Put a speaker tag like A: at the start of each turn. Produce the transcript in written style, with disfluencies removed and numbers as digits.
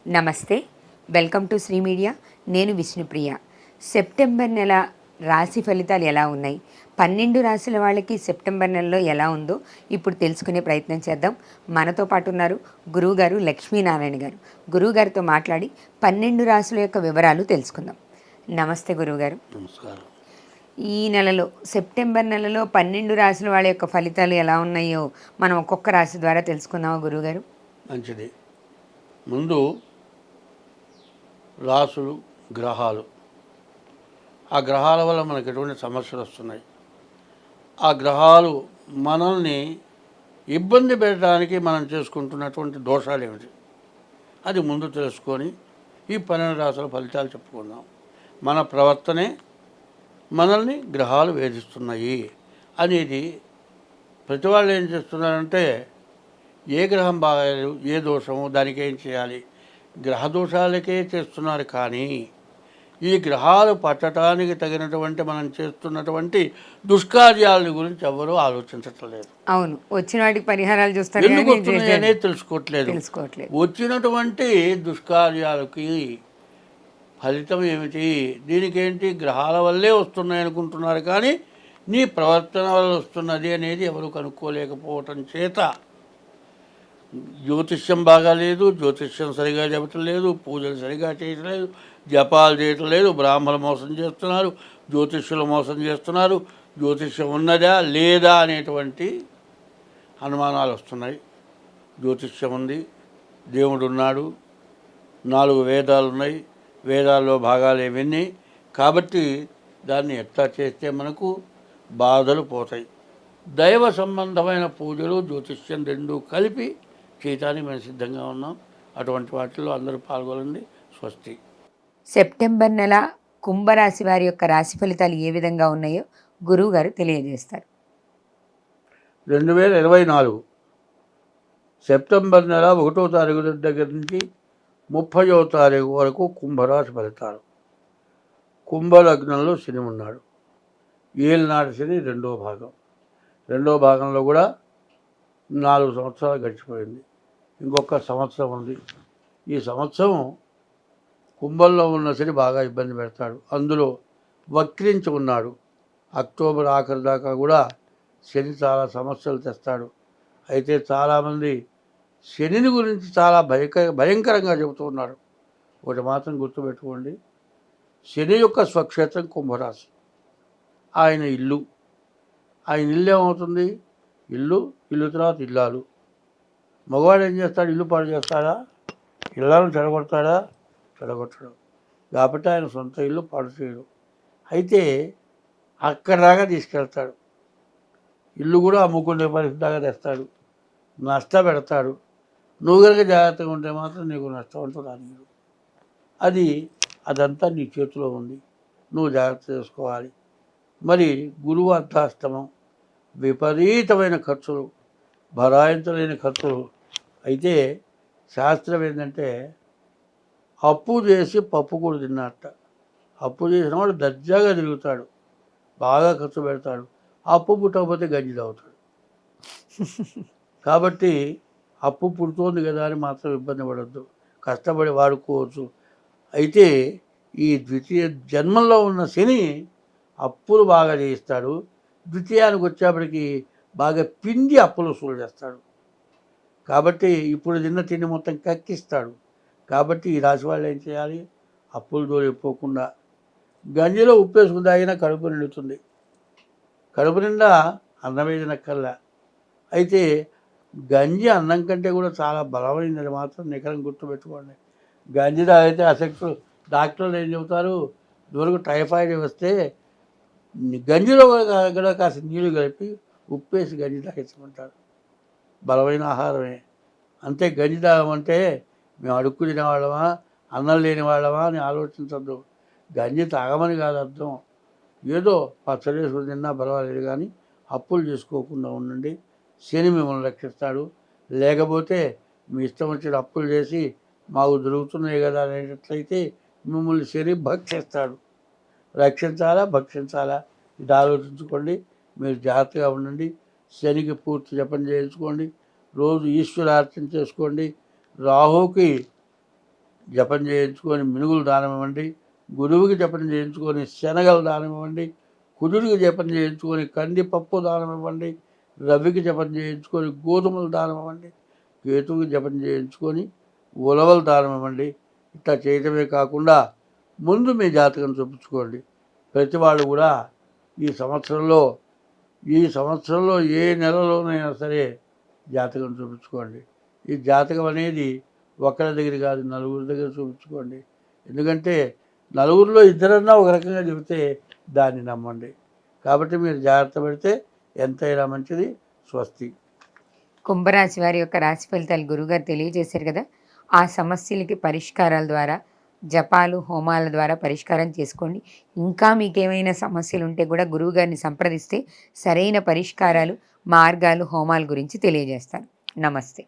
A: నమస్తే, welcome to Shri media. నేను Vishnupriya. September నెల రాశి ఫలితాలు ఎలా ఉన్నాయి, 12 రాశుల వాళ్ళకి సెప్టెంబర్ నెలలో ఎలా ఉందో ఇప్పుడు తెలుసుకునే ప్రయత్నం చేద్దాం. మనతో పాటు ఉన్నారు గురువుగారు లక్ష్మీనారాయణ గారు. గురువుగారితో మాట్లాడి 12 రాశుల యొక్క వివరాలు తెలుసుకుందాం. నమస్తే గురువుగారు.
B: నమస్కారం.
A: ఈ నెలలో సెప్టెంబర్ నెలలో 12 రాశుల వాళ్ళ యొక్క ఫలితాలు ఎలా ఉన్నాయో మనం ఒక్కొక్క రాశి ద్వారా తెలుసుకుందామా గురువుగారు?
B: మంచిది. ముందు రాసులు, గ్రహాలు. ఆ గ్రహాల వల్ల మనకు ఎటువంటి సమస్యలు వస్తున్నాయి, ఆ గ్రహాలు మనల్ని ఇబ్బంది పెట్టడానికి మనం చేసుకుంటున్నటువంటి దోషాలు ఏమిటి, అది ముందు తెలుసుకొని ఈ 12 రాసుల ఫలితాలు చెప్పుకుందాం. మన ప్రవర్తనే మనల్ని గ్రహాలు వేధిస్తున్నాయి అనేది ప్రతి వాళ్ళు ఏం చేస్తున్నారంటే, ఏ గ్రహం బాగాలేదు, ఏ దోషము, దానికి ఏం చేయాలి, గ్రహ దోషాలకే చేస్తున్నారు. కానీ ఈ గ్రహాలు పట్టడానికి తగినటువంటి మనం చేస్తున్నటువంటి దుష్కార్యాల గురించి ఎవరూ ఆలోచించటం లేదు.
A: అవును, వచ్చిన వాటికి పరిహారాలు చూస్తారు,
B: ఎందుకు వస్తున్నాయి అనేది తెలుసుకోవట్లేదు. వచ్చినటువంటి దుష్కార్యాలకి ఫలితం ఏమిటి, దీనికేంటి, గ్రహాల వల్లే వస్తున్నాయి అనుకుంటున్నారు. కానీ నీ ప్రవర్తన వల్ల వస్తున్నది అనేది ఎవరు కనుక్కోలేకపోవటం చేత జ్యోతిష్యం బాగాలేదు, జ్యోతిష్యం సరిగా చెప్పటం లేదు, పూజలు సరిగా చేయటం లేదు, జపాలు చేయటం లేదు, బ్రాహ్మణులు మోసం చేస్తున్నారు, జ్యోతిష్యులు మోసం చేస్తున్నారు, జ్యోతిష్యం ఉన్నదా లేదా అనేటువంటి అనుమానాలు వస్తున్నాయి. జ్యోతిష్యం ఉంది, దేవుడు ఉన్నాడు, 4 వేదాలు ఉన్నాయి, వేదాల్లో భాగాలు ఇవన్నీ. కాబట్టి దాన్ని ఎట్లా చేస్తే మనకు బాధలు పోతాయి. దైవ సంబంధమైన పూజలు, జ్యోతిష్యం రెండూ కలిపి చేయటానికి మేము సిద్ధంగా ఉన్నాం. అటువంటి వాటిల్లో అందరూ పాల్గొనండి. స్వస్తి.
A: సెప్టెంబర్ నెల కుంభరాశి వారి యొక్క రాశి ఫలితాలు ఏ విధంగా ఉన్నాయో గురువు గారు తెలియజేస్తారు.
B: 2024 సెప్టెంబర్ నెల 1వ తారీఖు దగ్గర నుంచి 30వ తారీఖు వరకు కుంభరాశి ఫలితాలు. కుంభలగ్నంలో శని ఉన్నాడు. ఏలినాటి శని రెండో భాగంలో కూడా 4 సంవత్సరాలు గడిచిపోయింది. ఇంకొక సంవత్సరం ఉంది. ఈ సంవత్సరం కుంభంలో ఉన్న శని బాగా ఇబ్బంది పెడతాడు. అందులో వక్రించి ఉన్నాడు. అక్టోబర్ ఆఖరి దాకా కూడా శని చాలా సమస్యలు తెస్తాడు. అయితే చాలామంది శనిని గురించి చాలా భయంకరంగా చెబుతూ ఉన్నారు. ఒకటి మాత్రం గుర్తుపెట్టుకోండి, శని యొక్క స్వక్షేత్రం కుంభరాశి. ఆయన ఇల్లు ఏమవుతుంది, ఇల్లు తర్వాత ఇల్లాలు. మగవాడు ఏం చేస్తాడు, ఇల్లు పాడు చేస్తాడా, ఇల్లాలను చెడగొడతాడా, చెడగొట్టడు. కాబట్టి ఆయన సొంత ఇల్లు పాడు చేయడు. అయితే అక్కడి దాకా తీసుకెళ్తాడు. ఇల్లు కూడా అమ్ముకునే పరిస్థితి దాకా తెస్తాడు, నష్టపెడతాడు. నువ్వు కనుక జాగ్రత్తగా ఉంటే మాత్రం నీకు నష్టం అంటూ రానియడు. అదంతా నీ చేతిలో ఉంది, నువ్వు జాగ్రత్త చేసుకోవాలి. మరి గురువు అర్ధాష్టమం, విపరీతమైన ఖర్చులు, భరాయించలేని ఖర్చులు. అయితే శాస్త్రం ఏంటంటే, అప్పు చేసి పప్పు కూడా తిన్నట్ట. అప్పు చేసిన వాడు దర్జాగా తిరుగుతాడు, బాగా ఖర్చు పెడతాడు. అప్పు పుట్టకపోతే గంజి తాగుతాడు. కాబట్టి అప్పు పుడుతోంది కదా అని మాత్రం ఇబ్బంది పడద్దు, కష్టపడి వాడుకోవచ్చు. అయితే ఈ ద్వితీయ జన్మంలో ఉన్న శని అప్పులు బాగా చేయిస్తాడు. ద్వితీయానికి వచ్చేప్పటికి బాగా పిండి అప్పులు వసూలు చేస్తాడు. కాబట్టి ఇప్పుడు తిన్న తిండి మొత్తం కక్కిస్తాడు. కాబట్టి ఈ రాశి వాళ్ళు ఏం చేయాలి, అప్పులు దూరిపోకుండా గంజిలో ఉప్పేసుకుని తాగినా కడుపు నిండుతుంది. కడుపు నిండా అన్నం వేసినక్కల్లా. అయితే గంజి అన్నం కంటే కూడా చాలా బలమైనది మాత్రం నికరం గుర్తుపెట్టుకోండి. గంజి తాగితే అసెక్టు డాక్టర్లు ఏం చెబుతారు, ఇదివరకు టైఫాయిడ్ వస్తే గంజిలో కూడా కాస్త నీళ్లు కలిపి ఉప్పేసి గంజి తాగించమంటారు. బలమైన ఆహారమే. అంతే, గంజి తాగమంటే మేము అడుక్కు తినేవాళ్ళమా, అన్నం లేని వాళ్ళమా అని ఆలోచించద్దు. గంజి తాగమని కాదు అర్థం. ఏదో పచ్చడి వేసుకుని తిన్నా పర్వాలేదు, కానీ అప్పులు చేసుకోకుండా ఉండండి. శని మిమ్మల్ని రక్షిస్తాడు. లేకపోతే మీ ఇష్టం వచ్చిన అప్పులు చేసి మాకు దొరుకుతున్నాయి కదా అనేటట్లయితే మిమ్మల్ని శని భక్షిస్తాడు. భక్షించాలా ఇది ఆలోచించుకోండి. మీరు జాగ్రత్తగా ఉండండి. శనికి పూర్తి జపం చేయించుకోండి. రోజు ఈశ్వరార్చన చేసుకోండి. రాహుకి జపం చేయించుకొని మినుగులు దానం ఇవ్వండి. గురువుకి జపం చేయించుకొని శనగలు దానం ఇవ్వండి. కుజుడికి జపం చేయించుకొని కందిపప్పు దానం ఇవ్వండి. రవికి జపం చేయించుకొని గోధుమలు దానం ఇవ్వండి. కేతువుకి జపం చేయించుకొని ఉలవలు దానం ఇవ్వండి. ఇట్లా చేయటమే కాకుండా ముందు మీ జాతకం చూపించుకోండి. ప్రతి వాళ్ళు కూడా ఈ సంవత్సరంలో ఏ నెలలోనైనా సరే జాతకం చూపించుకోండి. ఈ జాతకం అనేది ఒకరి దగ్గర కాదు, నలుగురి దగ్గర చూపించుకోండి. ఎందుకంటే నలుగురిలో ఇద్దరన్నా ఒక రకంగా చెబితే దాన్ని నమ్మండి. కాబట్టి మీరు జాగ్రత్త పడితే ఎంతైనా మంచిది. స్వస్తి.
A: కుంభరాశి వారి యొక్క రాశి ఫలితాలు గురువుగారు తెలియజేశారు కదా, ఆ సమస్యలకి పరిష్కారాల ద్వారా, జపాలు హోమాల ద్వారా పరిష్కారం చేసుకోండి. ఇంకా మీకేమైనా సమస్యలు ఉంటే కూడా గురువుగారిని సంప్రదిస్తే సరైన పరిష్కారాలు, మార్గాలు, హోమాల గురించి తెలియజేస్తారు. నమస్తే.